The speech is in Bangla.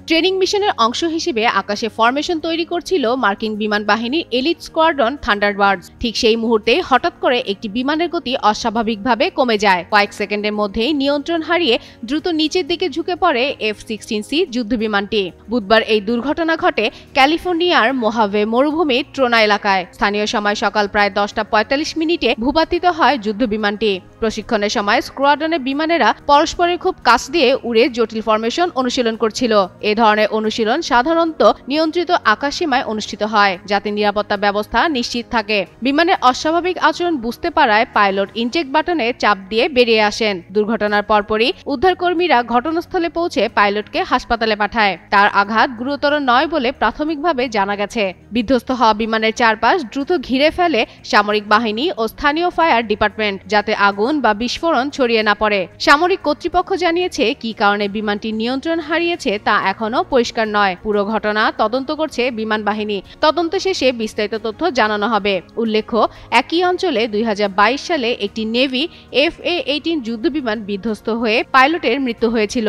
ট্রেনিং মিশনের অংশ হিসেবে আকাশে ফরমেশন তৈরি করছিল মার্কিন বিমান বাহিনীর এলিট স্কোয়াড্রন থান্ডারবার্ডস। ঠিক সেই মুহূর্তে হঠাৎ করে একটি বিমানের গতি অস্বাভাবিকভাবে কমে যায়। কয়েক সেকেন্ডের মধ্যেই নিয়ন্ত্রণ হারিয়ে দ্রুত নিচের দিকে ঝুঁকে পড়ে F-16C যুদ্ধবিমানটি। বুধবার এই দুর্ঘটনা ঘটে ক্যালিফোর্নিয়ার মোহাভে মরুভূমির ট্রোনা এলাকায়। স্থানীয় সময় সকাল প্রায় 10:45 ভূপাতিত হয় যুদ্ধবিমানটি। প্রশিক্ষণের সময় স্কোয়াড্রনের বিমানেরা পরস্পরের খুব কাছ দিয়ে উড়ে জটিল ফরমেশন অনুশীলন করছিল। এ ধরনের অনুশীলন সাধারণত নিয়ন্ত্রিত আকাশসীমায় অনুষ্ঠিত হয়, যাতে নিরাপত্তা ব্যবস্থা নিশ্চিত থাকে। বিমানের অস্বাভাবিক আচরণ বুঝতে পারায় পাইলট ইনটেক বাটনে চাপ দিয়ে বেরিয়ে আসেন। দুর্ঘটনার পরপরই উদ্ধারকর্মীরা ঘটনাস্থলে পৌঁছে পাইলটকে হাসপাতালে পাঠায়। তার আঘাত গুরুতর নয় বলে প্রাথমিকভাবে জানা গেছে। বিধ্বস্ত হওয়া বিমানের চারপাশ দ্রুত ঘিরে ফেলে সামরিক বাহিনী ও স্থানীয় ফায়ার ডিপার্টমেন্ট, যাতে আগুন বা বিস্ফোরণ ছড়িয়ে না পড়ে। সামরিক কর্তৃপক্ষ জানিয়েছে কী কারণে বিমানটি নিয়ন্ত্রণ হারিয়েছে তা এখনো পরিষ্কার নয়। পুরো ঘটনা তদন্ত করছে বিমান বাহিনী। তদন্ত শেষে বিস্তারিত তথ্য জানানো হবে। উল্লেখ্য, একই অঞ্চলে 2022 সালে একটি নেভি F/A-18 যুদ্ধবিমান বিধ্বস্ত হয়ে পাইলটের মৃত্যু হয়েছিল।